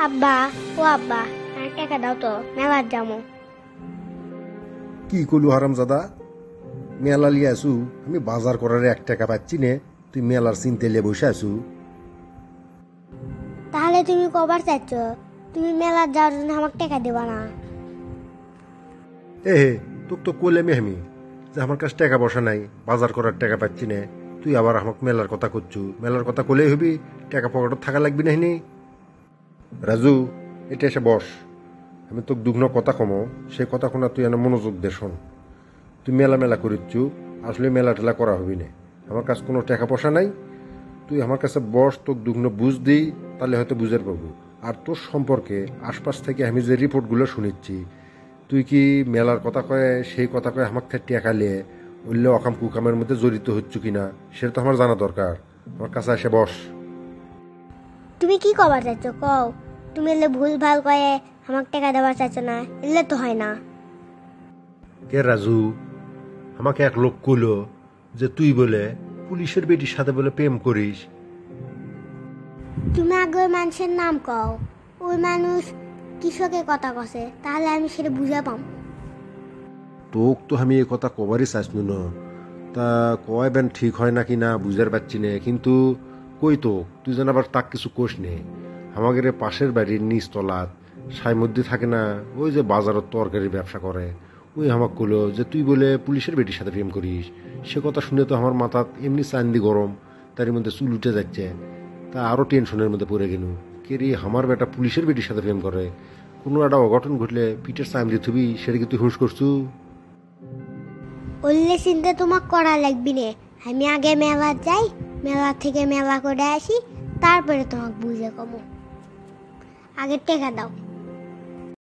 আব্বা, ও আব্বা, আর টাকা দাও তো, মেলার যাবো। কি কইলু হারামজাদা, মেলা লিয়ে আসু, আমি বাজার করার 1 টাকা পাচ্ছি নে, তুই মেলার চিনতে লিয়ে বসে আসু। তাহলে তুমি কবার চাচ্ছ? তুমি মেলার যাওয়ার জন্য আমাকে টাকা দেবা না? এ হে, তোক তো কইলাম আমি যে আমার কাছে টাকা পয়সা নাই, বাজার করার টাকা পাচ্ছি নে, তুই আবার আমাকে মেলার কথা করছু। মেলার কথা কলেই হবি, টাকা পকেটত থাকা লাগবি নাহিনি। রাজু, এটা এসে বস, আমি তোকে দুগ্ন কথা কমো, সেই কথা শোনা তুই এনে মনোযোগ দে শোন। তুই মেলা মেলা করিচ্ছু, আসলে মেলা টেলা করা হবি না। আমার কাছে কোনো টাকা পয়সা নাই, তুই আমার কাছে বস, তোকে দুগ্ন বুঝ দিই, তাহলে হয়তো বুঝার পাবো। আর তোর সম্পর্কে আশপাশ থেকে আমি যে রিপোর্টগুলো শুনিচ্ছি, তুই কি মেলার কথা কয়ে সেই কথা কয়ে আমাকে টাকা লিয়ে উল্লে অকাম কুকামের মধ্যে জড়িত হচ্ছু কিনা সেটা তো আমার জানা দরকার। আমার কাছে এসে বস। তুমি কি কবার চাচ্ছ কও? তুমি এলে ভুল ভাল কয়ে আমাকে টাকা দেওয়ার চাচ্ছ না, এলে তো হয় না। কে রাজু, আমাকে এক লোক কইলো যে তুই বলে পুলিশের বেটির সাথে বলে প্রেম করিস। তুমি আগে ওই মানুষের নাম কও, ওই মানুষ কৃষকে কথা কছে, তাহলে আমি সেটা বুঝা পাম। তোক তো আমি এই কথা কবারই চাইছনু না, তা কয় বেন ঠিক হয় নাকি না বুঝার পারছি না, কিন্তু কই তো তুই যেন আবার তাক কিছু কোষ নে। আমাদের পাশের বাড়ির নিচ তলাত সাই মধ্যে থাকে না, ওই যে বাজারত তরকারি ব্যবসা করে, ওই আমাকে কইলো যে তুই বলে পুলিশের বেটির সাথে প্রেম করিস। সে কথা শুনে তো আমার মাথাত এমনি চান্দি গরম, তার মধ্যে চুল উঠে যাচ্ছে, তা আরো টেনশনের মধ্যে পড়ে গেল। কে রে, আমার বেটা পুলিশের বেটির সাথে প্রেম করে, কোনো একটা অঘটন ঘটলে পিঠের চাম দিয়ে থুবি, সেটা কি তুই হুঁশ করছু? ওল্লে চিন্তা তোমাক করা লাগবি নে, আমি আগে মেলা যাই, মেলা থেকে মেলা করে আসি, তারপরে তোমাকে বুঝে কমো। আগে টাকা দাও।